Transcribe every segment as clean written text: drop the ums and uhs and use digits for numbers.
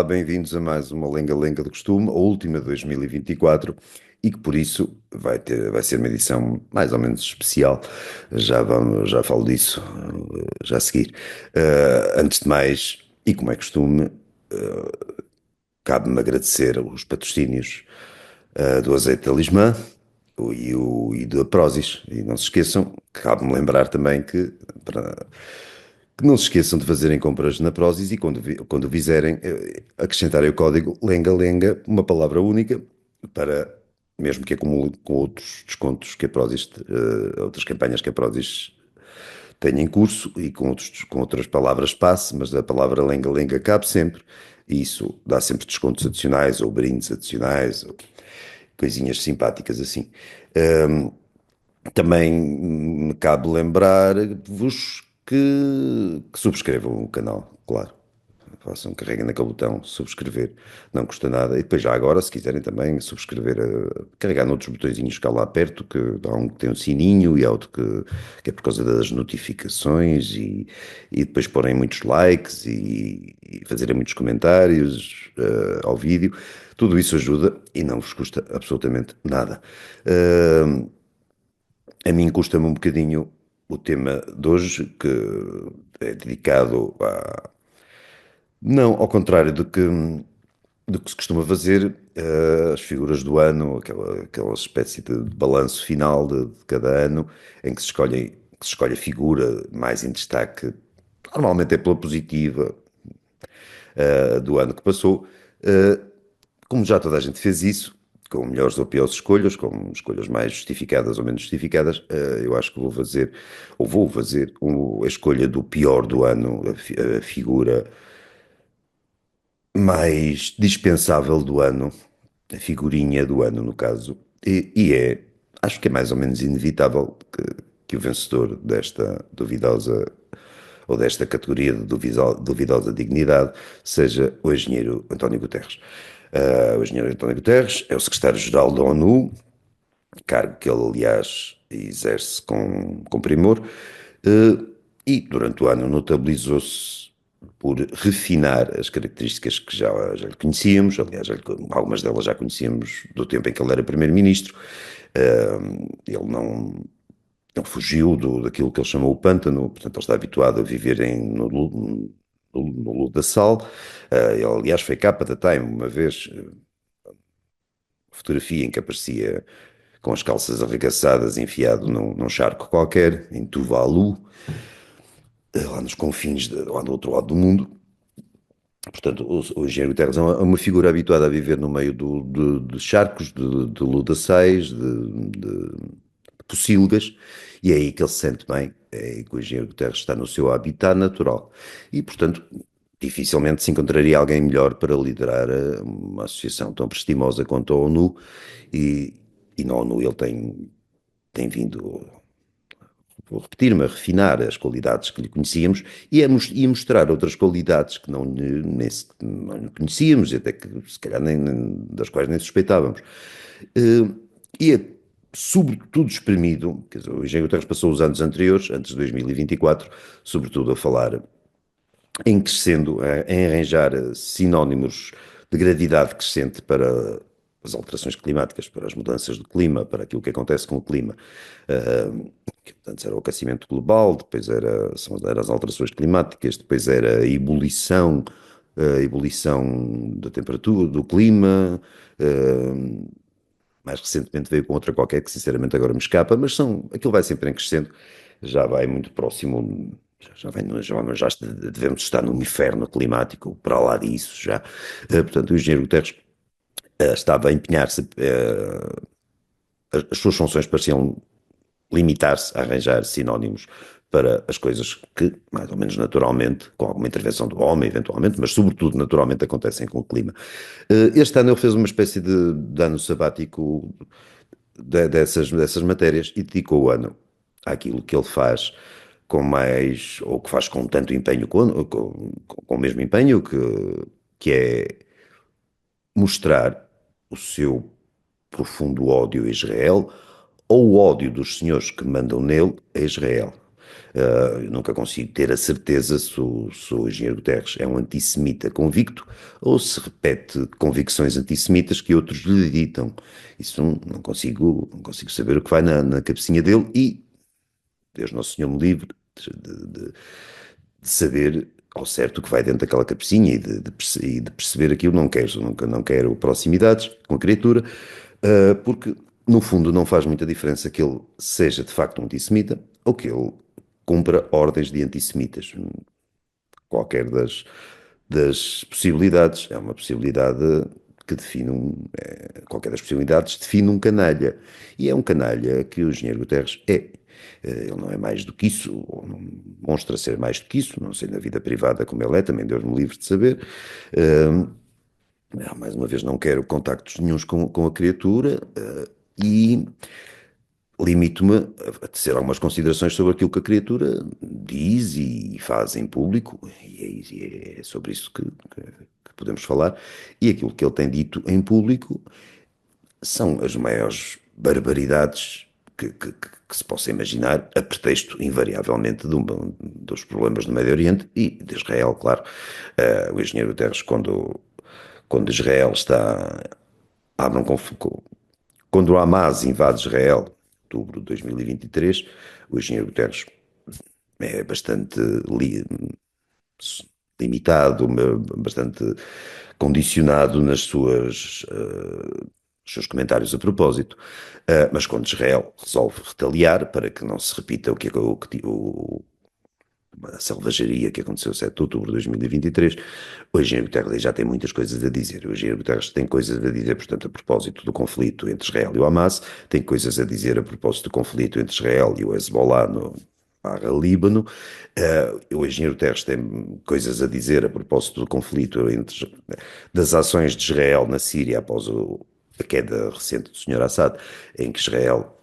Olá, bem-vindos a mais uma Lenga-Lenga de Costume, a última de 2024, e que por isso vai ser uma edição mais ou menos especial. Já falo disso já a seguir. Antes de mais, e como é costume, cabe-me agradecer os patrocínios do Azeite Talismã e da Prozis. E não se esqueçam, cabe-me lembrar também que não se esqueçam de fazerem compras na Prozis e quando o fizerem, acrescentarem o código Lenga-Lenga, uma palavra única, para, mesmo que acumule com outros descontos que a Prozis, outras campanhas que a Prozis tem em curso e com outras palavras passe, mas a palavra Lenga-Lenga cabe sempre, e isso dá sempre descontos adicionais ou brindes adicionais, ou coisinhas simpáticas assim. Também me cabe lembrar-vos que subscrevam o canal, claro. Façam, carreguem naquele botão subscrever, não custa nada. E depois já agora, se quiserem também subscrever, carregar noutros botõezinhos que há lá perto, que há um que tem um sininho e há outro que é por causa das notificações e depois porem muitos likes e fazerem muitos comentários ao vídeo. Tudo isso ajuda e não vos custa absolutamente nada. A mim custa-me um bocadinho o tema de hoje, que é dedicado a. Não, ao contrário do que se costuma fazer, as figuras do ano, aquela espécie de balanço final de cada ano, em que se escolhe a figura mais em destaque, normalmente é pela positiva, do ano que passou. Como já toda a gente fez isso, com melhores ou piores escolhas, com escolhas mais justificadas ou menos justificadas, eu acho que vou fazer a escolha do pior do ano, a figura mais dispensável do ano, a figurinha do ano, no caso, acho que é mais ou menos inevitável que o vencedor desta duvidosa ou desta categoria de duvidosa dignidade seja o engenheiro António Guterres. O engenheiro António Guterres é o secretário-geral da ONU, cargo que ele, aliás, exerce com primor, e durante o ano notabilizou-se por refinar as características que já lhe conhecíamos, aliás, algumas delas já conhecíamos do tempo em que ele era primeiro-ministro. Ele não fugiu daquilo que ele chamou o pântano, portanto ele está habituado a viver no lodaçal. Ele, aliás, foi capa da Time uma vez, fotografia em que aparecia com as calças arregaçadas, enfiado num charco qualquer, em Tuvalu, lá nos confins, lá do outro lado do mundo. Portanto, o engenheiro Guterres é uma figura habituada a viver no meio de charcos, de lodaçais, de pocilgas, e é aí que ele se sente bem, é aí que o engenheiro Guterres está no seu habitat natural. E, portanto, dificilmente se encontraria alguém melhor para liderar uma associação tão prestimosa quanto a ONU, e, e na ONU ele tem vindo, vou repetir-me, a refinar as qualidades que lhe conhecíamos e a mostrar outras qualidades que não lhe conhecíamos, e até que se calhar das quais nem suspeitávamos. E é sobretudo espremido, quer dizer, o Engenheiro Guterres passou os anos anteriores, antes de 2024, sobretudo a falar em crescendo, em arranjar sinónimos de gravidade crescente para as alterações climáticas, para as mudanças do clima, para aquilo que acontece com o clima. Que antes era o aquecimento global, depois eram as alterações climáticas, depois era a ebulição da temperatura, do clima. Mais recentemente veio com outra qualquer que sinceramente agora me escapa, mas aquilo vai sempre em crescendo, já vai muito próximo, já devemos estar num inferno climático para lá disso já. Portanto, o engenheiro Guterres estava a empenhar-se, as suas funções pareciam limitar-se a arranjar sinónimos para as coisas que, mais ou menos naturalmente, com alguma intervenção do homem, eventualmente, mas sobretudo naturalmente acontecem com o clima. Este ano ele fez uma espécie de ano sabático dessas matérias e dedicou o ano àquilo que ele faz com mais, ou que faz com tanto empenho, com o mesmo empenho, que é mostrar o seu profundo ódio a Israel ou o ódio dos senhores que mandam nele a Israel. Eu nunca consigo ter a certeza se o engenheiro Guterres é um antissemita convicto ou se repete convicções antissemitas que outros lhe ditam. Isso não consigo saber o que vai na cabecinha dele e Deus Nosso Senhor me livre de saber ao certo o que vai dentro daquela cabecinha e de perceber aquilo. Não quero proximidades com a criatura, porque no fundo não faz muita diferença que ele seja de facto um antissemita ou que ele cumpra ordens de antissemitas. Qualquer das possibilidades é uma possibilidade que qualquer das possibilidades define um canalha. E é um canalha que o engenheiro Guterres é. Ele não é mais do que isso, ou não demonstra ser mais do que isso, não sei na vida privada como ele é, também Deus me livre de saber. Uh, Mais uma vez, não quero contactos nenhuns com a criatura, e limito-me a tecer algumas considerações sobre aquilo que a criatura diz e faz em público, e é sobre isso que podemos falar. E aquilo que ele tem dito em público são as maiores barbaridades que se possa imaginar, a pretexto, invariavelmente, dos problemas do Médio Oriente e de Israel, claro. O engenheiro Guterres, quando Israel está. Abre um conflito. Quando o Hamas invade Israel, em outubro de 2023, o engenheiro Guterres é bastante limitado, bastante condicionado nos seus comentários a propósito. Mas quando Israel resolve retaliar para que não se repita a selvageria que aconteceu 7 de outubro de 2023, o engenheiro Guterres já tem muitas coisas a dizer. O engenheiro Guterres tem coisas a dizer, portanto, a propósito do conflito entre Israel e o Hamas, tem coisas a dizer a propósito do conflito entre Israel e o Hezbollah no Líbano. O engenheiro Guterres tem coisas a dizer a propósito do conflito das ações de Israel na Síria após a queda recente do Sr. Assad, em que Israel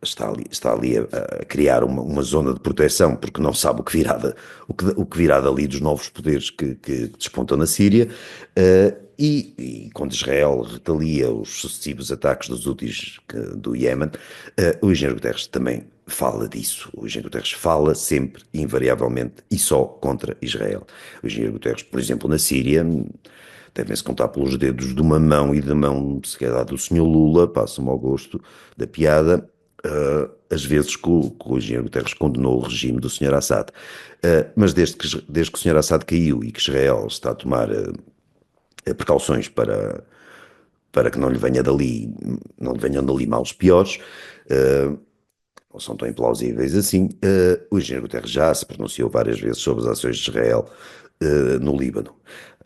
está ali a criar uma zona de proteção, porque não sabe o que virá dali dos novos poderes que despontam na Síria. E quando Israel retalia os sucessivos ataques dos Houthis do Iémen, o engenheiro Guterres também fala disso. O engenheiro Guterres fala sempre, invariavelmente, e só contra Israel. O engenheiro Guterres, por exemplo, na Síria, devem-se contar pelos dedos de uma mão e da mão, se calhar, do senhor Lula, passa-me ao gosto da piada, as vezes que o engenheiro Guterres condenou o regime do senhor Assad. Mas desde que o senhor Assad caiu e que Israel está a tomar precauções para que não lhe venham dali males piores, ou são tão implausíveis assim, o engenheiro Guterres já se pronunciou várias vezes sobre as ações de Israel no Líbano,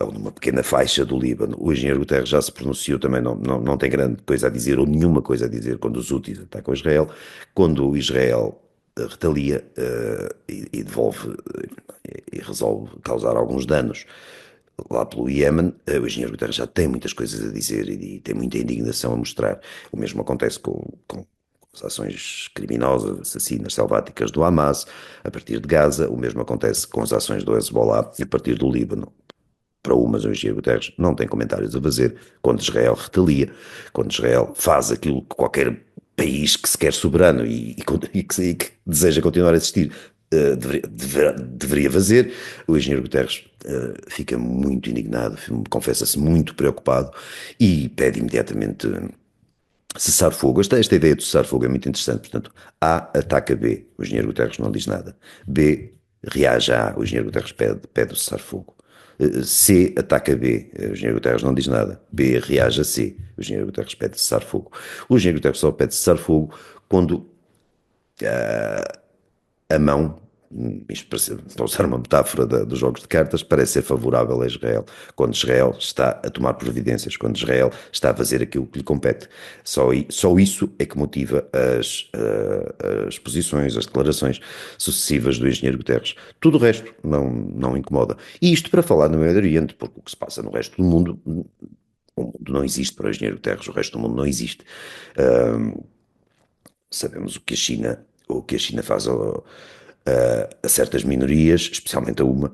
ou numa pequena faixa do Líbano. O engenheiro Guterres já se pronunciou também, não tem grande coisa a dizer, ou nenhuma coisa a dizer, quando os Houthis atacam Israel, quando Israel retalia e devolve e resolve causar alguns danos lá pelo Iémen. O engenheiro Guterres já tem muitas coisas a dizer e tem muita indignação a mostrar. O mesmo acontece com as ações criminosas, assassinas, selváticas do Hamas a partir de Gaza. O mesmo acontece com as ações do Hezbollah a partir do Líbano. Para umas, o engenheiro Guterres não tem comentários a fazer quando Israel retalia, quando Israel faz aquilo que qualquer país que se quer soberano e que deseja continuar a existir deveria fazer. O engenheiro Guterres fica muito indignado, confessa-se muito preocupado e pede imediatamente cessar fogo. Esta ideia de cessar fogo é muito interessante. Portanto, A ataca B, o engenheiro Guterres não diz nada. B reage a A, o engenheiro Guterres pede o cessar fogo. C ataca B, o engenheiro Guterres não diz nada. B reage a C, o engenheiro Guterres pede cessar fogo. O engenheiro Guterres só pede cessar fogo quando a mão, isto para usar uma metáfora dos jogos de cartas, parece ser favorável a Israel. Quando Israel está a tomar providências, quando Israel está a fazer aquilo que lhe compete. Só isso é que motiva as posições, as declarações sucessivas do engenheiro Guterres. Tudo o resto não incomoda. E isto para falar no Médio Oriente, porque o que se passa no resto do mundo, o mundo não existe para o engenheiro Guterres, o resto do mundo não existe. Sabemos o que a China faz a certas minorias, especialmente a uma,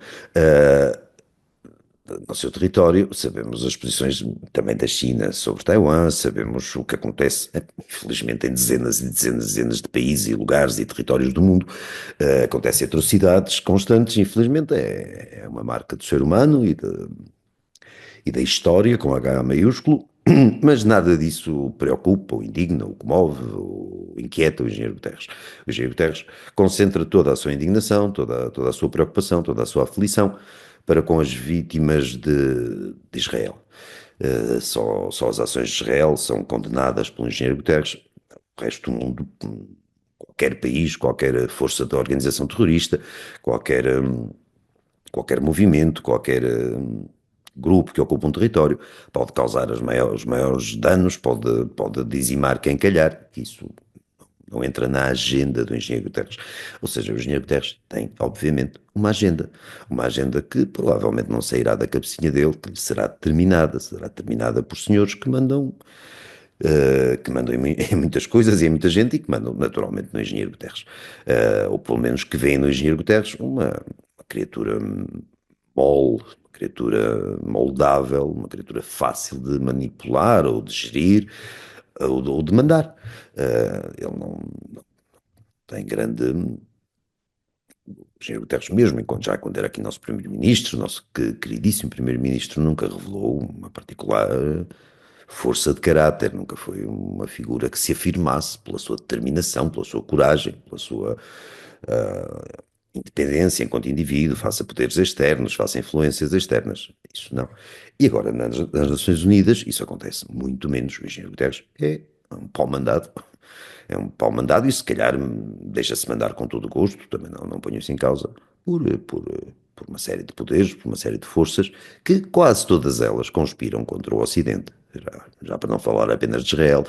no seu território, sabemos as posições também da China sobre Taiwan, sabemos o que acontece, infelizmente, em dezenas e dezenas e dezenas de países e lugares e territórios do mundo. Acontecem atrocidades constantes, infelizmente, é uma marca do ser humano e da história, com H maiúsculo, mas nada disso preocupa, ou indigna, ou comove, ou inquieta o engenheiro Guterres. O engenheiro Guterres concentra toda a sua indignação, toda a sua preocupação, toda a sua aflição para com as vítimas de Israel. Só as ações de Israel são condenadas pelo engenheiro Guterres. O resto do mundo, qualquer país, qualquer força da organização terrorista, qualquer qualquer movimento, qualquer grupo que ocupa um território, pode causar os maiores danos, pode dizimar quem calhar. Isso não entra na agenda do engenheiro Guterres. Ou seja, o engenheiro Guterres tem, obviamente, uma agenda que provavelmente não sairá da cabecinha dele, que lhe será determinada por senhores que mandam em muitas coisas e em muita gente e que mandam naturalmente no engenheiro Guterres. Ou pelo menos que veem no engenheiro Guterres uma criatura mole, uma criatura moldável, uma criatura fácil de manipular ou de gerir ou de mandar. Ele não tem grande. O engenheiro Guterres mesmo, já quando era aqui nosso primeiro-ministro, nosso queridíssimo primeiro-ministro, nunca revelou uma particular força de caráter, nunca foi uma figura que se afirmasse pela sua determinação, pela sua coragem, pela sua independência enquanto indivíduo, face a poderes externos, face a influências externas. Isso não. E agora, nas Nações Unidas, isso acontece muito menos. O engenheiro Guterres um pau-mandado, é um pau-mandado e se calhar deixa-se mandar com todo o gosto, também não ponho isso em causa, por uma série de poderes, por uma série de forças, que quase todas elas conspiram contra o Ocidente. Já para não falar apenas de Israel,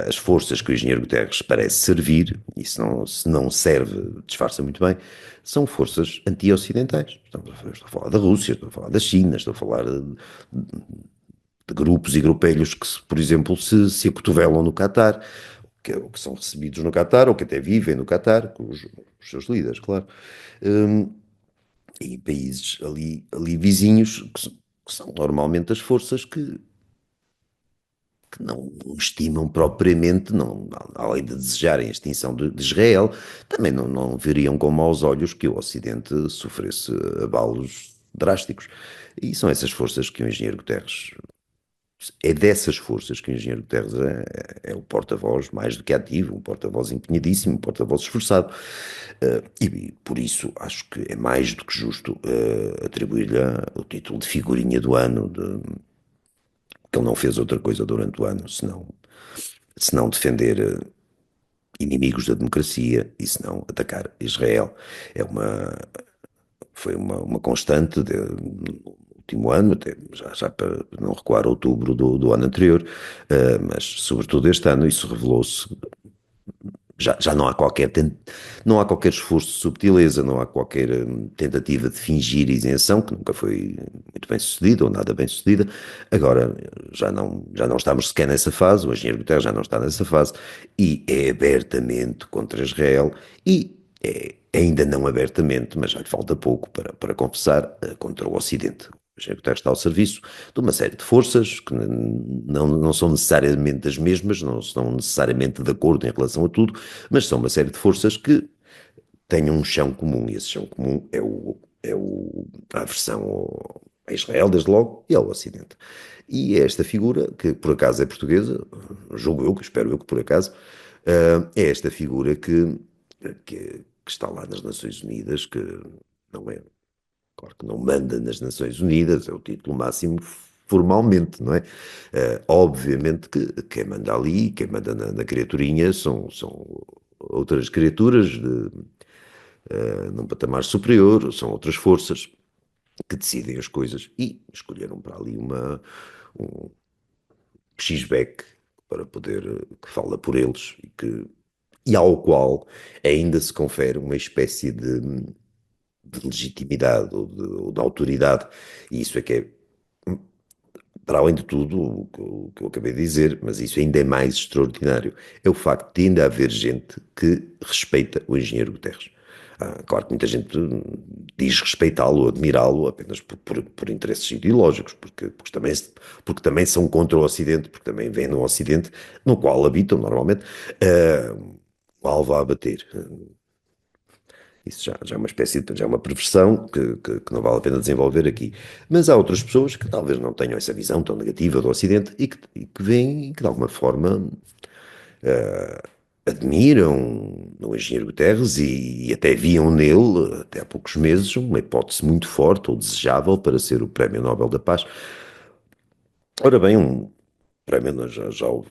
as forças que o engenheiro Guterres parece servir, e se não serve, disfarça muito bem, são forças anti-ocidentais. Estou a falar da Rússia, estou a falar da China, estou a falar de grupos e grupelhos que, por exemplo, se acotovelam no Catar, que são recebidos no Catar, ou que até vivem no Catar, com os seus líderes, claro. E países ali vizinhos, que são normalmente as forças que não estimam propriamente, não, além de desejarem a extinção de Israel, também não veriam com maus olhos que o Ocidente sofresse abalos drásticos. E são essas forças que o engenheiro Guterres é dessas forças que o engenheiro Guterres é o porta-voz mais do que ativo, um porta-voz empenhadíssimo, um porta-voz esforçado. E por isso acho que é mais do que justo atribuir-lhe o título de figurinha do ano, que ele não fez outra coisa durante o ano, senão defender inimigos da democracia e senão atacar Israel. É foi uma constante no último ano, até já para não recuar outubro do ano anterior, mas sobretudo este ano isso revelou-se. Já não há qualquer esforço de subtileza, não há qualquer tentativa de fingir isenção, que nunca foi muito bem sucedida ou nada bem sucedida. Agora já não estamos sequer nessa fase, o engenheiro Guterres já não está nessa fase e é abertamente contra Israel e ainda não abertamente, mas já lhe falta pouco para confessar, contra o Ocidente. O engenheiro Guterres está ao serviço de uma série de forças que não são necessariamente as mesmas, não estão necessariamente de acordo em relação a tudo, mas são uma série de forças que têm um chão comum, e esse chão comum a aversão a Israel, desde logo, e ao Ocidente. E é esta figura, que por acaso é portuguesa, julgo eu, que espero eu que por acaso, é esta figura que está lá nas Nações Unidas, que não é, claro que não manda nas Nações Unidas, é o título máximo formalmente, não é? Obviamente que quem manda ali, quem manda na criaturinha são outras criaturas num patamar superior, são outras forças que decidem as coisas e escolheram para ali um X-Beck para poder, que fala por eles e ao qual ainda se confere uma espécie de legitimidade ou de autoridade, e isso é que é, para além de tudo, o que eu acabei de dizer, mas isso ainda é mais extraordinário, é o facto de ainda haver gente que respeita o engenheiro Guterres. Claro que muita gente diz respeitá-lo ou admirá-lo apenas por interesses ideológicos, porque também são contra o Ocidente, porque também vêm no Ocidente, no qual habitam normalmente, o alvo a abater. Isso já é uma espécie já é uma perversão que não vale a pena desenvolver aqui. Mas há outras pessoas que talvez não tenham essa visão tão negativa do Ocidente e que veem e que de alguma forma admiram o engenheiro Guterres e até viam nele, até há poucos meses, uma hipótese muito forte ou desejável para ser o Prémio Nobel da Paz. Ora bem, já o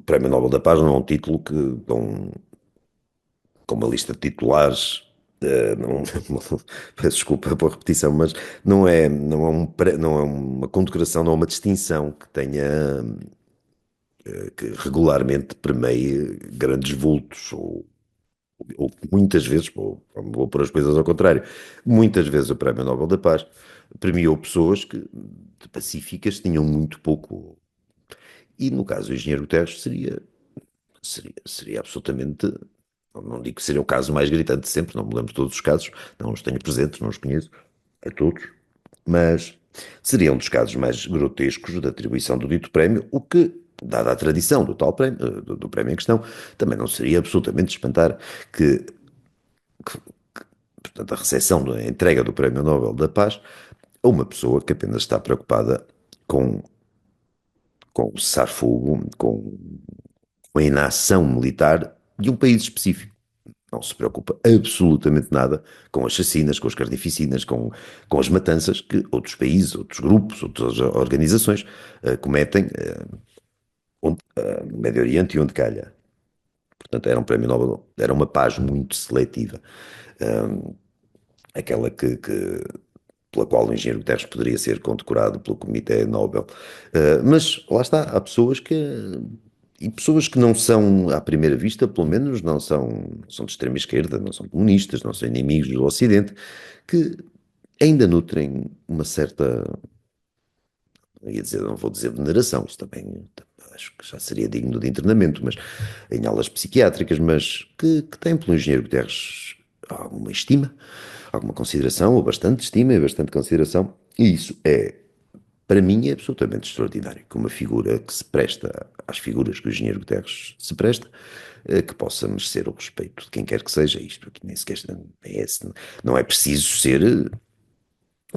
Prémio Nobel da Paz não é um título com uma lista de titulares. Não, peço desculpa pela repetição, mas não é uma condecoração, não é uma distinção que tenha, que regularmente permeie grandes vultos ou muitas vezes, vou pôr as coisas ao contrário, muitas vezes o Prémio Nobel da Paz premiou pessoas que de pacíficas tinham muito pouco. E no caso do engenheiro Guterres seria absolutamente, não digo que seria o caso mais gritante de sempre, não me lembro de todos os casos, não os tenho presentes, não os conheço a todos, mas seria um dos casos mais grotescos da atribuição do dito prémio, o que, dada a tradição do tal prémio, do prémio em questão, também não seria absolutamente de espantar que, portanto, a recepção da entrega do Prémio Nobel da Paz a uma pessoa que apenas está preocupada com, com o cessar-fogo, com a inação militar de um país específico. Não se preocupa absolutamente nada com as chacinas, com as carnificinas, com as matanças que outros países, outros grupos, outras organizações cometem no Médio Oriente e onde calha. Portanto, era um prémio Nobel, era uma paz muito seletiva. Aquela pela qual o engenheiro Guterres poderia ser condecorado pelo Comitê Nobel. Mas lá está, há pessoas que. E pessoas que não são, à primeira vista, pelo menos, não são de extrema esquerda, não são comunistas, não são inimigos do Ocidente, que ainda nutrem uma certa, não vou dizer veneração, isso também acho que já seria digno de internamento, mas em aulas psiquiátricas, mas que têm pelo engenheiro Guterres alguma estima, alguma consideração, ou bastante estima e bastante consideração, e isso é, para mim, é absolutamente extraordinário, que uma figura que se presta às figuras que o engenheiro Guterres se presta, que possa merecer o respeito de quem quer que seja isto, aqui nem sequer não é preciso ser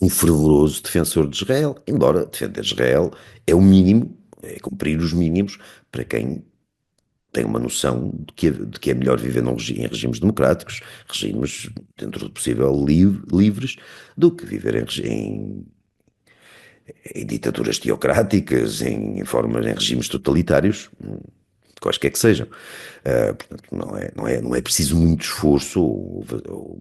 um fervoroso defensor de Israel, embora defender Israel é o mínimo, é cumprir os mínimos para quem tem uma noção de que é melhor viver em regimes democráticos, regimes dentro do possível livres, do que viver em ditaduras teocráticas, em regimes totalitários, quaisquer que sejam. Portanto, não é preciso muito esforço ou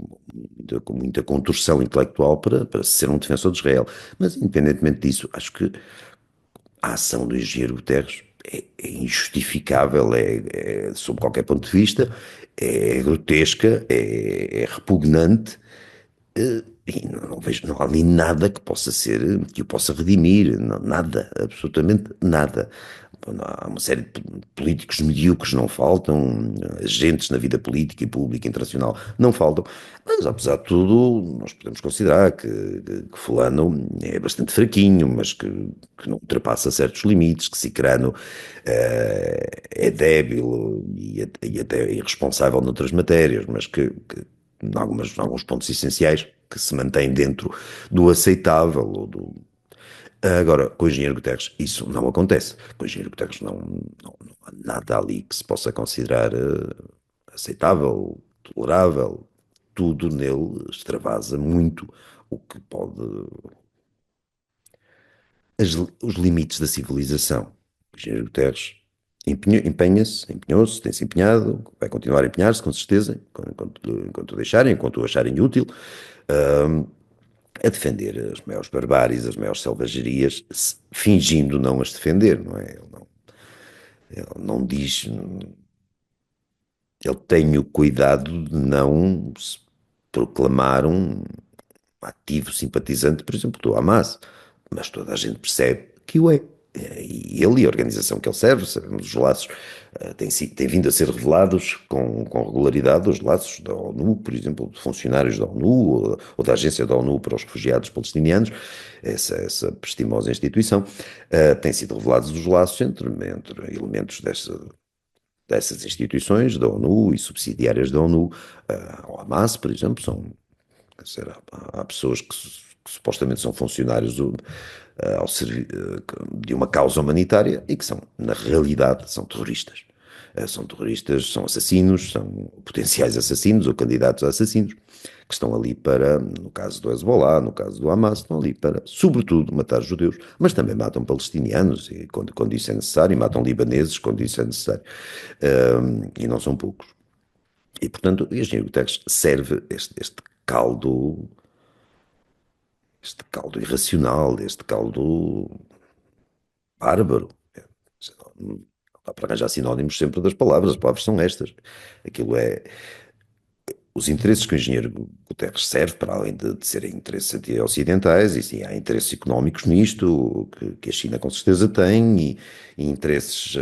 muita contorção intelectual para ser um defensor de Israel. Mas, independentemente disso, acho que a ação do engenheiro Guterres é injustificável, sob qualquer ponto de vista, é grotesca, é repugnante, e não vejo, não há ali nada que o possa redimir, nada, absolutamente nada. Há uma série de políticos medíocres não faltam, agentes na vida política e pública internacional não faltam, mas apesar de tudo, nós podemos considerar que fulano é bastante fraquinho, mas que não ultrapassa certos limites, que Cicrano é débil e até irresponsável noutras matérias, mas em alguns pontos essenciais que se mantém dentro do aceitável ou do. Agora, com o engenheiro Guterres, isso não acontece. Com o engenheiro Guterres não há nada ali que se possa considerar aceitável, tolerável. Tudo nele extravasa muito o que pode. Os limites da civilização. O engenheiro Guterres empenhou-se, tem-se empenhado, vai continuar a empenhar-se, com certeza, enquanto o deixarem, enquanto o acharem útil, a defender as maiores barbáries, as maiores selvagerias, fingindo não as defender, não é? Ele não diz, ele tem o cuidado de não se proclamar um ativo simpatizante, por exemplo, do Hamas, mas toda a gente percebe que o é. E ele e a organização que ele serve, sabemos os laços, Tem vindo a ser revelados com regularidade os laços da ONU, por exemplo, de funcionários da ONU ou da Agência da ONU para os Refugiados Palestinianos, essa prestimosa instituição, têm sido revelados os laços entre elementos dessas instituições da ONU e subsidiárias da ONU, ao Hamas, por exemplo, quer dizer, há pessoas que supostamente são funcionários de uma causa humanitária e que são, na realidade, são terroristas. São terroristas, são assassinos, são potenciais assassinos ou candidatos a assassinos, que estão ali para, no caso do Hezbollah, no caso do Hamas, estão ali para, sobretudo, matar judeus, mas também matam palestinianos, e quando isso é necessário, e matam libaneses quando isso é necessário. E não são poucos. E, portanto, o engenheiro Guterres serve este caldo irracional, este caldo bárbaro. Não dá para arranjar sinónimos sempre das palavras, as palavras são estas. Aquilo é os interesses que o engenheiro Guterres serve, para além de serem interesses anti-ocidentais, e sim, há interesses económicos nisto, que a China com certeza tem, e interesses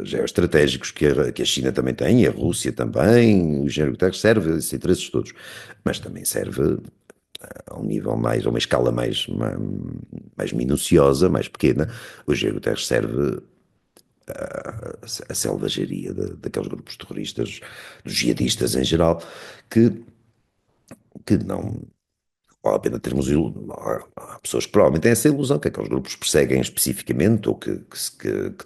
geoestratégicos que a China também tem, e a Rússia também. O engenheiro Guterres serve a esses interesses todos, mas também serve a um nível mais, a uma escala mais minuciosa, mais pequena. O engenheiro Guterres serve a selvageria daqueles grupos terroristas, dos jihadistas em geral, que, que não vale a pena termos há pessoas que provavelmente têm essa ilusão, que aqueles grupos perseguem especificamente ou que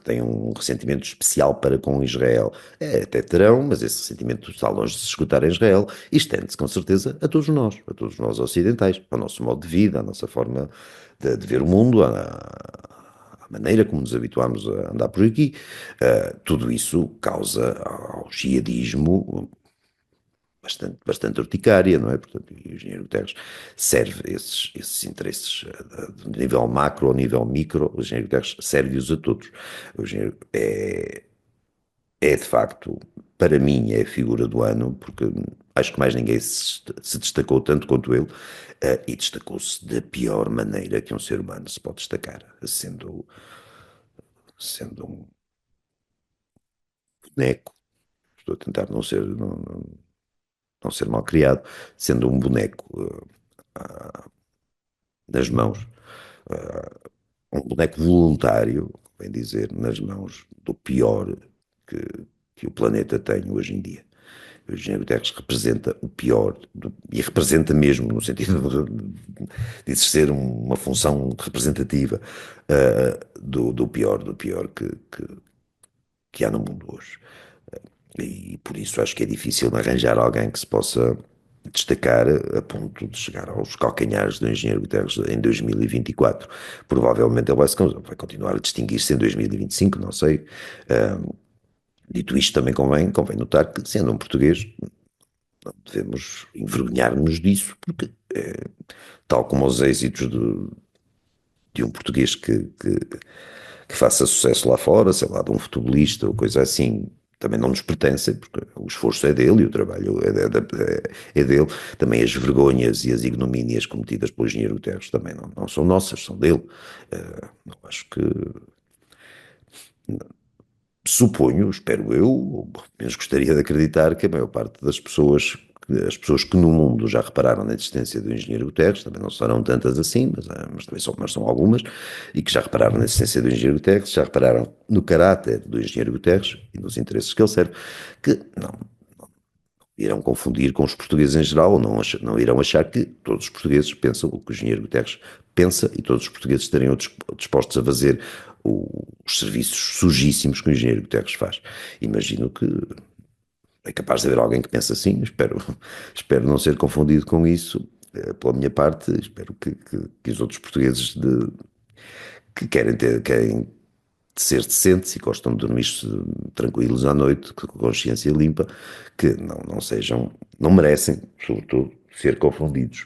têm um ressentimento especial para com Israel. Até terão, mas esse ressentimento está longe de se esgotar em Israel e estende-se com certeza a todos nós ocidentais, ao nosso modo de vida, à nossa forma de ver o mundo, à maneira como nos habituámos a andar por aqui. Tudo isso causa ao jihadismo bastante urticária, não é? Portanto, e o engenheiro Guterres serve esses interesses de nível macro ao nível micro, o engenheiro Guterres serve-os a todos. O engenheiro é de facto, para mim, é a figura do ano, porque acho que mais ninguém se destacou tanto quanto ele, e destacou-se da pior maneira que um ser humano se pode destacar, sendo um boneco. Estou a tentar não ser mal criado, sendo um boneco nas mãos, um boneco voluntário, bem dizer, nas mãos do pior que, que o planeta tem hoje em dia. O engenheiro Guterres representa o pior, e representa mesmo, no sentido de exercer uma função representativa do pior que há no mundo hoje. E por isso acho que é difícil arranjar alguém que se possa destacar a ponto de chegar aos calcanhares do engenheiro Guterres em 2024. Provavelmente ele vai continuar a distinguir-se em 2025, não sei. Dito isto, também convém notar que, sendo um português, não devemos envergonhar-nos disso, porque, tal como os êxitos de um português que faça sucesso lá fora, sei lá, de um futebolista ou coisa assim, também não nos pertencem, porque o esforço é dele e o trabalho é dele. Também as vergonhas e as ignomínias cometidas pelo engenheiro Guterres também não são nossas, são dele. Acho que, suponho, espero eu, ou pelo menos gostaria de acreditar que a maior parte das pessoas, as pessoas que no mundo já repararam na existência do engenheiro Guterres, também não serão tantas assim, mas são algumas, e que já repararam na existência do engenheiro Guterres, já repararam no caráter do engenheiro Guterres e nos interesses que ele serve, que não irão confundir com os portugueses em geral, ou não irão achar que todos os portugueses pensam o que o engenheiro Guterres pensa e todos os portugueses estariam dispostos a fazer os serviços sujíssimos que o engenheiro Guterres faz. Imagino que é capaz de haver alguém que pense assim, espero não ser confundido com isso. Pela minha parte, espero que os outros portugueses que querem ser decentes e gostam de dormir tranquilos à noite, com consciência limpa, que não merecem, sobretudo, ser confundidos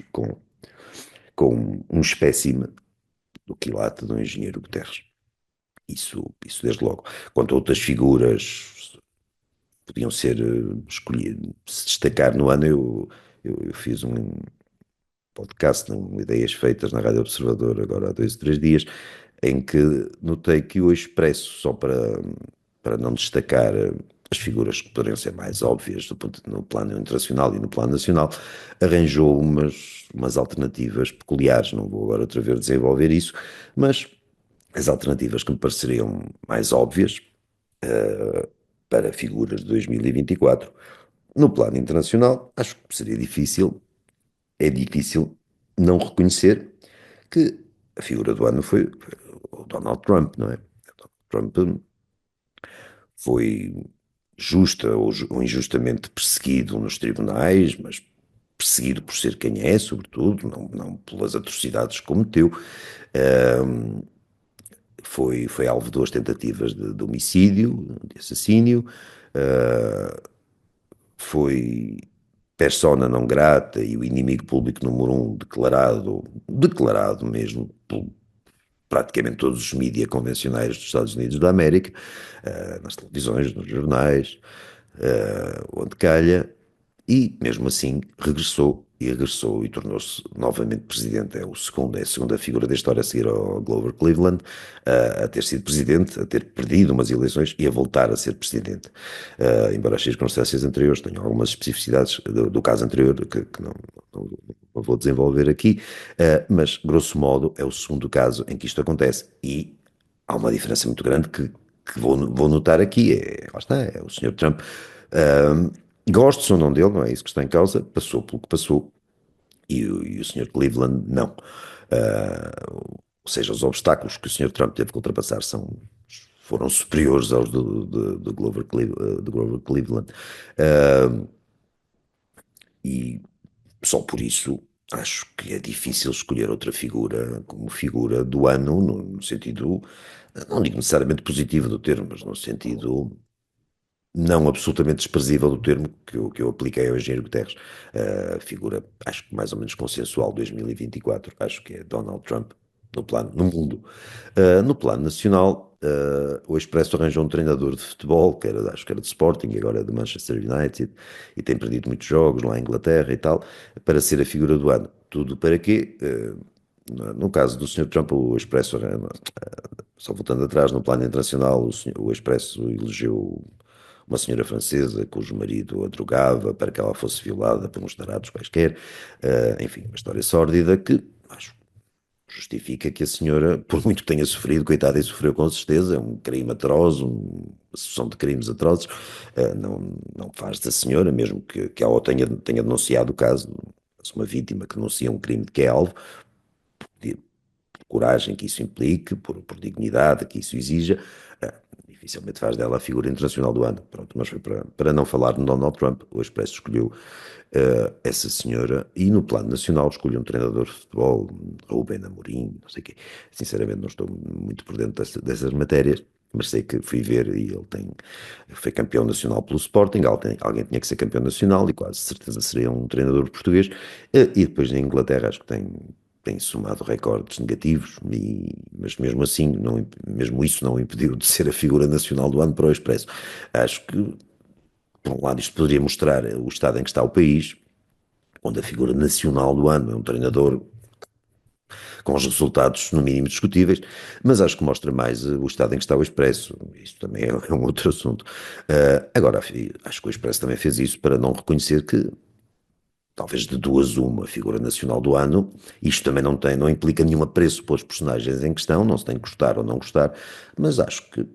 com um espécime do quilate do engenheiro Guterres. Isso desde logo. Quanto a outras figuras podiam ser escolhidas, se destacar no ano, eu fiz um podcast, Ideias Feitas na Rádio Observador, agora há 2 ou 3 dias, em que notei que o Expresso, só para para não destacar as figuras que poderiam ser mais óbvias no plano internacional e no plano nacional, arranjou umas alternativas peculiares. Não vou agora outra vez desenvolver isso, mas as alternativas que me pareceriam mais óbvias para figuras de 2024, no plano internacional, acho que seria difícil, é difícil não reconhecer que a figura do ano foi o Donald Trump, não é? Donald Trump foi justa ou injustamente perseguido nos tribunais, mas perseguido por ser quem é, sobretudo, não pelas atrocidades que cometeu. Um, foi alvo de duas tentativas de homicídio, de assassínio, foi persona não grata e o inimigo público número um declarado mesmo por praticamente todos os mídias convencionais dos Estados Unidos da América, nas televisões, nos jornais, onde calha, e mesmo assim regressou e tornou-se novamente presidente. É a segunda figura da história a seguir ao Grover Cleveland, a ter sido presidente, a ter perdido umas eleições e a voltar a ser presidente. Embora as circunstâncias anteriores tenham algumas especificidades do caso anterior que não, não vou desenvolver aqui, mas grosso modo é o segundo caso em que isto acontece e há uma diferença muito grande que vou notar aqui, lá está, é o Sr. Trump. Uh, Gosto ou não dele, não é isso que está em causa, passou pelo que passou e o Sr. Cleveland não. Ou seja, os obstáculos que o Sr. Trump teve que ultrapassar foram superiores aos do Grover Cleveland. Uh, e só por isso acho que é difícil escolher outra figura como figura do ano, no sentido, não digo necessariamente positivo do termo, mas no sentido não absolutamente desprezível do termo que eu apliquei ao engenheiro Guterres. A figura, acho que mais ou menos consensual, 2024, acho que é Donald Trump, no mundo. No plano nacional, o Expresso arranjou um treinador de futebol, acho que era de Sporting, agora é de Manchester United, e tem perdido muitos jogos lá em Inglaterra e tal, para ser a figura do ano. Tudo para quê? No caso do Sr. Trump, o Expresso, só voltando atrás, no plano internacional, o Expresso elegeu uma senhora francesa cujo marido a drogava para que ela fosse violada por uns tarados quaisquer. Enfim, uma história sórdida que acho justifica que a senhora, por muito que tenha sofrido, coitada, e sofreu com certeza, é um crime atroz, uma sucessão de crimes atrozes, não faz da senhora, mesmo que ela tenha denunciado o caso, uma vítima que denuncia um crime de que é alvo, coragem que isso implique, por dignidade que isso exija, dificilmente faz dela a figura internacional do ano. Pronto, mas foi para não falar de Donald Trump, o Expresso escolheu essa senhora e no plano nacional escolheu um treinador de futebol, Rubén Amorim, não sei o quê. Sinceramente não estou muito por dentro dessas matérias, mas sei que fui ver e foi campeão nacional pelo Sporting, alguém tinha que ser campeão nacional e quase certeza seria um treinador português. E depois na Inglaterra acho que tem somado recordes negativos, mas mesmo assim, mesmo isso não impediu de ser a figura nacional do ano para o Expresso. Acho que, por um lado, isto poderia mostrar o estado em que está o país, onde a figura nacional do ano é um treinador com os resultados, no mínimo, discutíveis, mas acho que mostra mais o estado em que está o Expresso. Isto também é um outro assunto. Agora, acho que o Expresso também fez isso para não reconhecer que talvez de duas uma, figura nacional do ano, isto também não implica nenhum apreço pelos personagens em questão, não se tem que gostar ou não gostar, mas acho que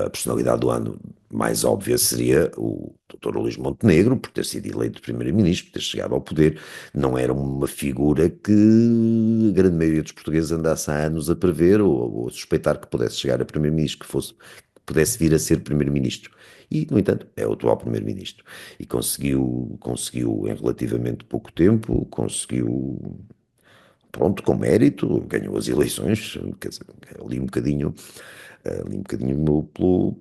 a personalidade do ano mais óbvia seria o Dr. Luís Montenegro, por ter sido eleito primeiro-ministro, por ter chegado ao poder, não era uma figura que a grande maioria dos portugueses andasse há anos a prever ou a suspeitar que pudesse chegar a primeiro-ministro, que pudesse vir a ser primeiro-ministro. E, no entanto, é o atual primeiro-ministro. E conseguiu em relativamente pouco tempo, pronto, com mérito, ganhou as eleições, quer dizer, ali um bocadinho por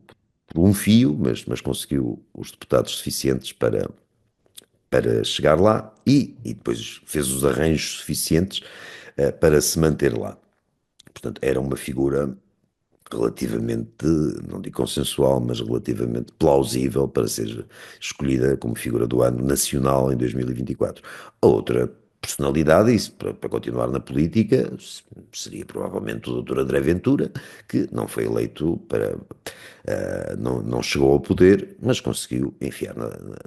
um fio, mas conseguiu os deputados suficientes para chegar lá e depois fez os arranjos suficientes para se manter lá. Portanto, era uma figura relativamente, não digo consensual, mas relativamente plausível para ser escolhida como figura do ano nacional em 2024. A outra personalidade, e isso, para continuar na política, seria provavelmente o Dr. André Ventura, que não foi eleito para. Não chegou ao poder, mas conseguiu enfiar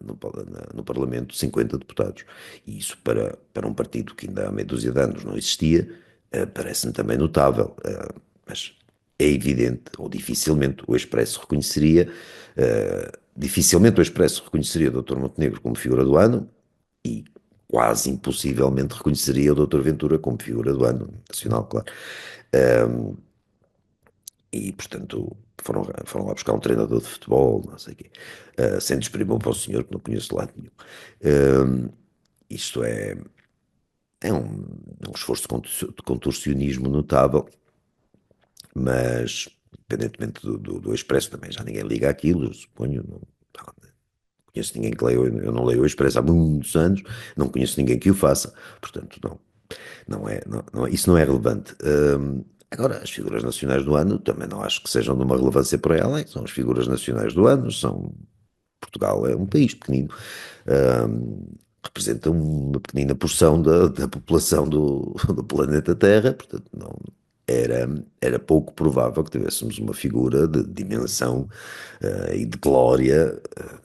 no Parlamento 50 deputados. E isso para um partido que ainda há meia dúzia de anos não existia, parece-me também notável. Mas é evidente, ou dificilmente o Expresso reconheceria o Dr. Montenegro como figura do ano, e quase impossivelmente reconheceria o Dr. Ventura como figura do ano nacional, claro. E, portanto, foram lá buscar um treinador de futebol, não sei o quê, sem desprimor para o senhor, que não conheço de lado nenhum. Isto é um esforço de contorcionismo notável, mas, independentemente do Expresso, também já ninguém liga àquilo, eu suponho. Não conheço ninguém que leia, eu não leio o Expresso há muitos anos, não conheço ninguém que o faça, portanto, isso não é relevante. Agora, as figuras nacionais do ano também não acho que sejam de uma relevância por aí além, são as figuras nacionais do ano, Portugal é um país pequenino, representa uma pequenina porção da população do planeta Terra, portanto, não, era pouco provável que tivéssemos uma figura de dimensão e de glória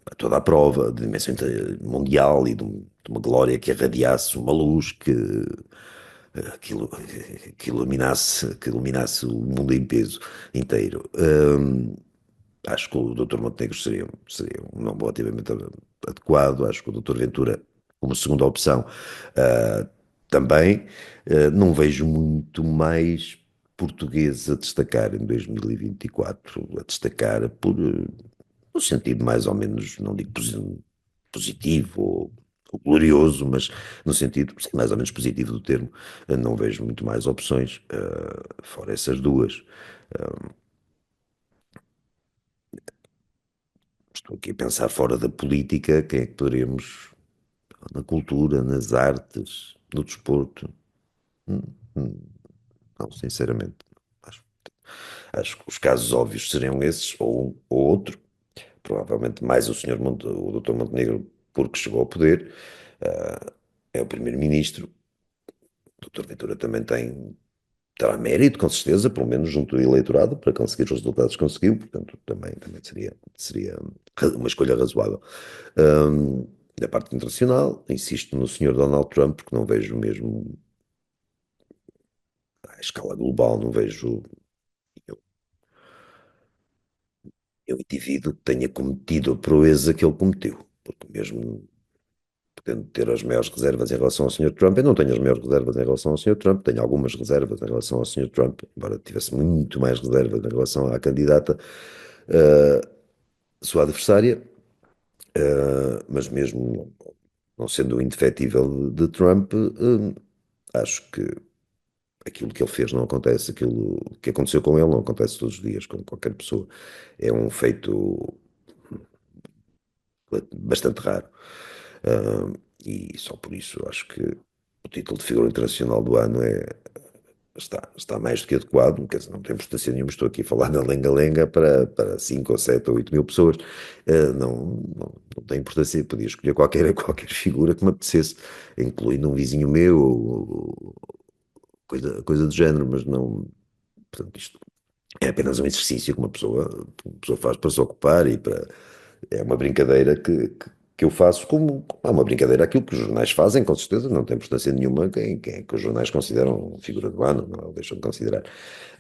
a toda a prova, de dimensão mundial e de uma glória que irradiasse uma luz que iluminasse o mundo em peso inteiro. Acho que o Dr. Montenegro seria um nome relativamente adequado. Acho que o Dr. Ventura, como segunda opção, ah, também. Não vejo muito mais português a destacar em 2024, a destacar no sentido mais ou menos, não digo positivo ou glorioso, mas no sentido, sim, mais ou menos positivo do termo. Não vejo muito mais opções, fora essas duas. Estou aqui a pensar fora da política, quem é que poderíamos, na cultura, nas artes, no desporto? Hum, hum, Não, sinceramente. Acho, acho que os casos óbvios seriam esses, ou um ou outro. Provavelmente mais o Dr. Montenegro, porque chegou ao poder, é o primeiro-ministro. O Dr. Ventura também terá mérito, com certeza, pelo menos junto do eleitorado, para conseguir os resultados que conseguiu, portanto, também seria uma escolha razoável. Hum, Da parte internacional, insisto no Sr. Donald Trump, porque não vejo mesmo, à escala global, não vejo eu indivíduo que tenha cometido a proeza que ele cometeu, porque mesmo podendo ter as maiores reservas em relação ao Sr. Trump, eu não tenho as maiores reservas em relação ao Sr. Trump, tenho algumas reservas em relação ao Sr. Trump, embora tivesse muito mais reservas em relação à candidata, uh, sua adversária, mas mesmo não sendo o indefetível de Trump, acho que aquilo que ele fez não acontece, aquilo que aconteceu com ele não acontece todos os dias com qualquer pessoa. É um feito bastante raro. E só por isso acho que o título de figura internacional do ano está mais do que adequado, quer dizer, não tem importância nenhuma, estou aqui a falar na lenga-lenga para 5 ou 7 ou 8 mil pessoas. Não tem importância, podia escolher qualquer figura que me apetecesse, incluindo um vizinho meu, ou coisa do género, mas não, portanto, isto é apenas um exercício que uma pessoa faz para se ocupar é uma brincadeira que eu faço como é uma brincadeira aquilo que os jornais fazem, com certeza, não tem importância nenhuma quem é que os jornais consideram figura do ano, não deixam de considerar.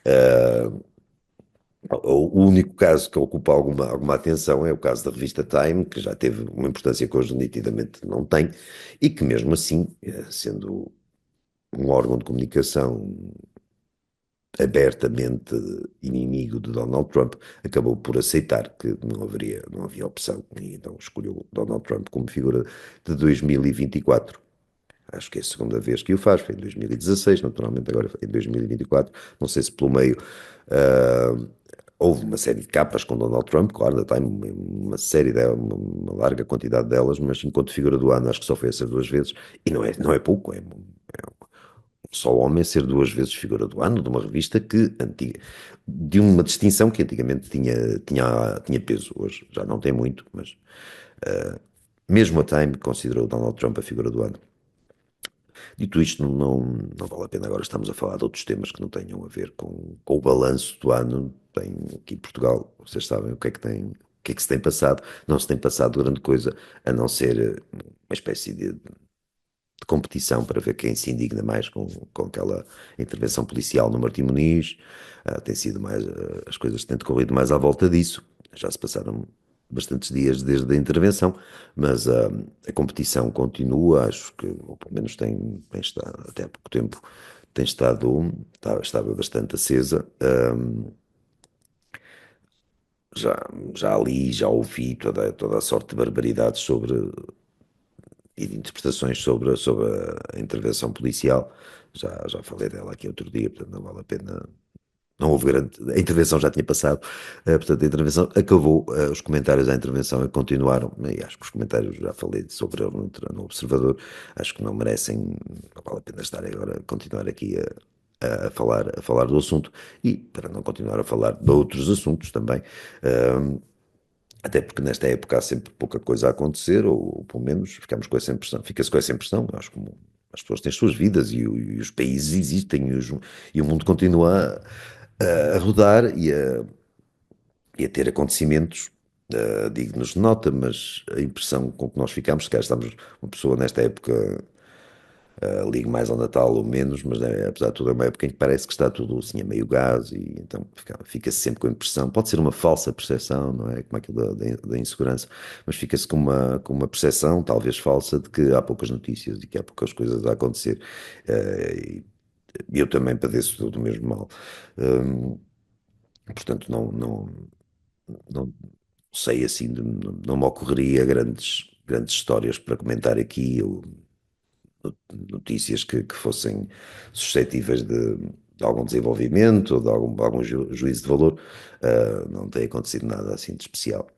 Ah, o único caso que ocupa alguma atenção é o caso da revista Time, que já teve uma importância que hoje nitidamente não tem, e que mesmo assim, sendo um órgão de comunicação abertamente inimigo de Donald Trump, acabou por aceitar que não havia opção, e então escolheu Donald Trump como figura de 2024. Acho que é a segunda vez que o faz, foi em 2016, naturalmente agora foi em 2024, não sei se pelo meio houve uma série de capas com Donald Trump, claro, da Time, uma série delas, uma larga quantidade delas, mas enquanto figura do ano acho que só foi essas duas vezes, e não é pouco, só o homem ser duas vezes figura do ano de uma revista de uma distinção que antigamente tinha peso, hoje já não tem muito, mas mesmo a Time considerou Donald Trump a figura do ano. Dito isto, não vale a pena agora estamos a falar de outros temas que não tenham a ver com o balanço do ano. Tem aqui em Portugal, vocês sabem o que é que tem, o que é que se tem passado. Não se tem passado grande coisa, a não ser uma espécie de competição para ver quem se indigna mais com aquela intervenção policial no Martim Moniz. Tem sido mais, as coisas têm decorrido mais à volta disso. Já se passaram bastantes dias desde a intervenção, mas a competição continua, acho que, ou pelo menos tem estado, até há pouco tempo, tem estado, estava bastante acesa. Já, já li, já ouvi toda a sorte de barbaridades e de interpretações sobre a intervenção policial. Já falei dela aqui outro dia, portanto não vale a pena. Não houve grande. A intervenção já tinha passado, portanto a intervenção acabou. Os comentários à intervenção continuaram, e acho que os comentários já falei sobre ele no Observador. Acho que não merecem, não vale a pena estar agora, continuar aqui a falar do assunto e para não continuar a falar de outros assuntos também. Até porque nesta época há sempre pouca coisa a acontecer, ou pelo menos ficamos com essa impressão, fica-se com essa impressão. Eu acho que as pessoas têm as suas vidas e os países existem e o mundo continua a rodar e a ter acontecimentos dignos de nota, mas a impressão com que nós ficamos, se calhar estamos uma pessoa nesta época ligo mais ao Natal ou menos, mas apesar de tudo é uma época em que parece que está tudo assim a meio gás e então fica-se sempre com a impressão, pode ser uma falsa percepção, não é? Como aquilo da insegurança, mas fica-se com uma percepção, talvez falsa, de que há poucas notícias e que há poucas coisas a acontecer. E eu também padeço do mesmo mal. Hum, Portanto, não sei assim, não me ocorreria grandes histórias para comentar aqui. Notícias que fossem suscetíveis de algum desenvolvimento ou de algum juízo de valor. Não tem acontecido nada assim de especial.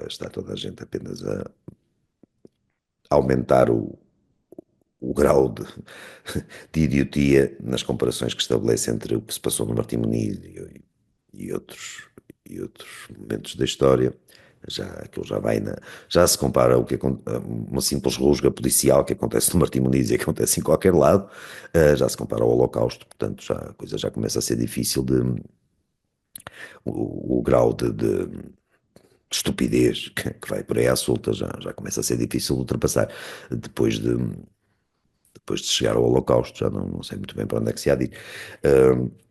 Está toda a gente apenas a aumentar o grau de idiotia nas comparações que estabelece entre o que se passou no Martim Moniz e outros momentos da história. Aquilo já vai já se compara ao que uma simples rusga policial que acontece no Martim Moniz e que acontece em qualquer lado, já se compara ao Holocausto, portanto a coisa já começa a ser difícil o grau de estupidez que vai por aí à solta já começa a ser difícil de ultrapassar depois de, depois de chegar ao Holocausto, já não sei muito bem para onde é que se há de ir.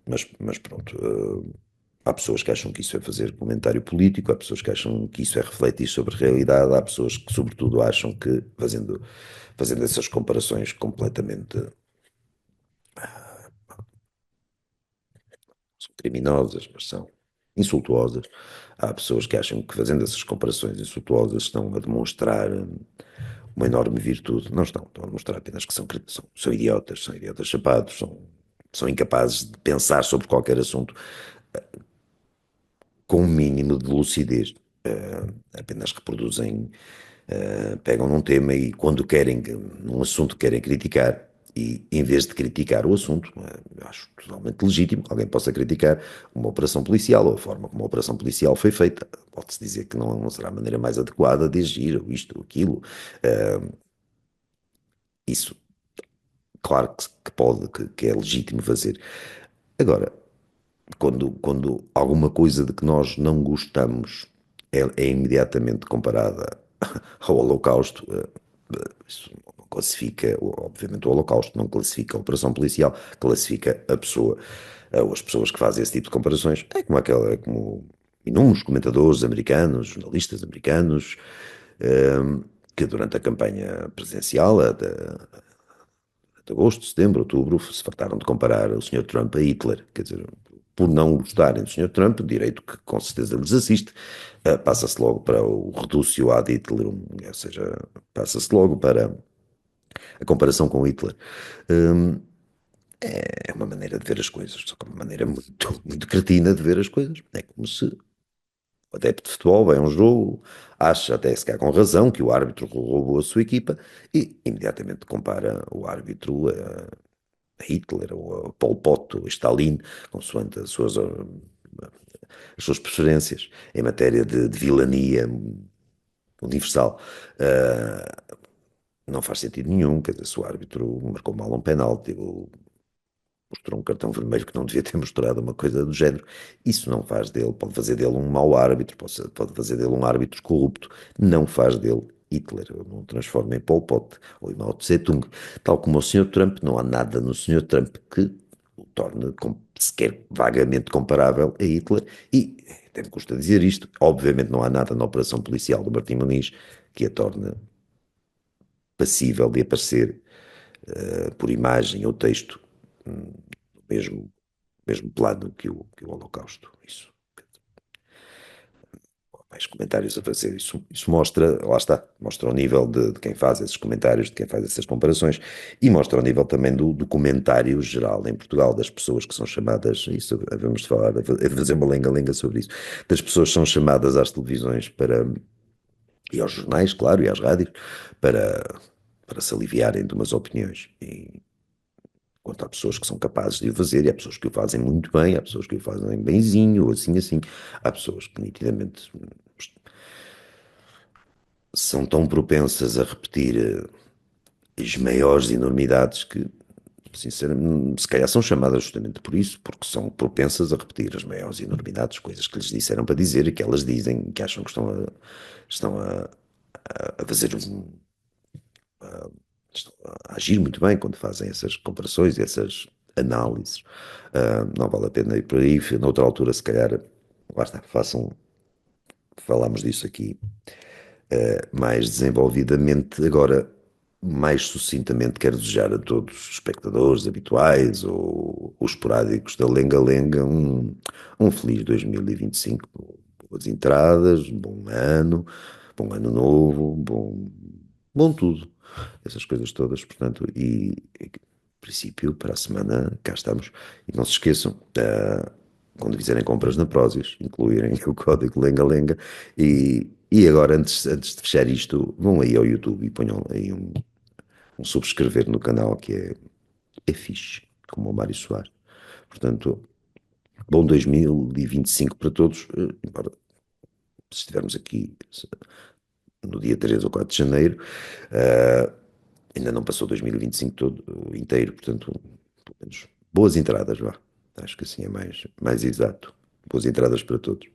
Mas pronto, há pessoas que acham que isso é fazer comentário político, há pessoas que acham que isso é refletir sobre a realidade, há pessoas que, sobretudo, acham que fazendo essas comparações completamente são criminosas, mas são insultuosas. Há pessoas que acham que fazendo essas comparações insultuosas estão a demonstrar uma enorme virtude. Não estão a demonstrar apenas que são idiotas chapados, são incapazes de pensar sobre qualquer assunto com um mínimo de lucidez. Apenas reproduzem, pegam num tema e quando querem, num assunto que querem criticar, e em vez de criticar o assunto, eu acho totalmente legítimo que alguém possa criticar uma operação policial ou a forma como a operação policial foi feita. Pode-se dizer que não será a maneira mais adequada de agir, ou isto, ou aquilo. Isso, claro que pode, que é legítimo fazer. Agora, quando alguma coisa de que nós não gostamos é imediatamente comparada ao Holocausto, isso não classifica, obviamente o Holocausto não classifica a operação policial, classifica a pessoa, ou as pessoas que fazem esse tipo de comparações, é como inúmeros comentadores americanos, jornalistas americanos, que durante a campanha presidencial, de agosto, setembro, outubro, se fartaram de comparar o Sr. Trump a Hitler. Quer dizer, por não gostarem do Sr. Trump, direito que com certeza lhes assiste, passa-se logo para o redúcio ad Hitler, ou seja, passa-se logo para a comparação com Hitler. Hum, É uma maneira de ver as coisas, só que é uma maneira muito cretina de ver as coisas. É como se o adepto de futebol vai a um jogo, acha até se calhar com razão que o árbitro roubou a sua equipa e imediatamente compara o árbitro a Hitler, ou a Pol Pot, ou a Stalin, consoante as suas preferências em matéria de vilania universal. não faz sentido nenhum, quer dizer, se o árbitro marcou mal um penalti, ou mostrou um cartão vermelho que não devia ter mostrado, uma coisa do género. Isso não faz dele, pode fazer dele um mau árbitro, pode fazer dele um árbitro corrupto, não faz dele Hitler, não o transforma em Pol Pot ou em Mao Tse Tung. Tal como o Sr. Trump, não há nada no Sr. Trump que o torne sequer vagamente comparável a Hitler. E, até me custa dizer isto, obviamente não há nada na operação policial do Martim Muniz que a torne passível de aparecer por imagem ou texto no mesmo plano que o Holocausto. Isso. Mais comentários a fazer. Isso mostra, lá está, mostra o nível de quem faz esses comentários, de quem faz essas comparações, e mostra o nível também do comentário geral em Portugal, das pessoas que são chamadas, isso vamos falar, fazer uma lenga-lenga sobre isso, das pessoas que são chamadas às televisões para, e aos jornais, claro, e às rádios, para, para se aliviarem de umas opiniões. E, enquanto há pessoas que são capazes de o fazer, e há pessoas que o fazem muito bem, há pessoas que o fazem benzinho, ou assim, assim. Há pessoas que nitidamente são tão propensas a repetir as maiores enormidades que, sinceramente, se calhar são chamadas justamente por isso, porque são propensas a repetir as maiores enormidades, coisas que lhes disseram para dizer e que elas dizem, que acham que estão a fazer estão a agir muito bem quando fazem essas comparações, essas análises. Não vale a pena ir por aí. Noutra altura, se calhar, lá está, falámos disso aqui mais desenvolvidamente. Agora, mais sucintamente, quero desejar a todos os espectadores habituais ou esporádicos da Lenga-Lenga um feliz 2025. Boas entradas, bom ano novo, bom tudo. Essas coisas todas, portanto, em princípio, para a semana, cá estamos. E não se esqueçam, quando fizerem compras na Prozis, incluírem o código Lenga-Lenga. E agora, antes de fechar isto, vão aí ao YouTube e ponham aí um subscrever no canal que é fixe, como o Mário Soares. Portanto, bom 2025 para todos, embora se estivermos aqui no dia 3 ou 4 de janeiro, ainda não passou 2025 todo inteiro, portanto, pelo menos boas entradas, vá. Acho que assim é mais exato. Boas entradas para todos.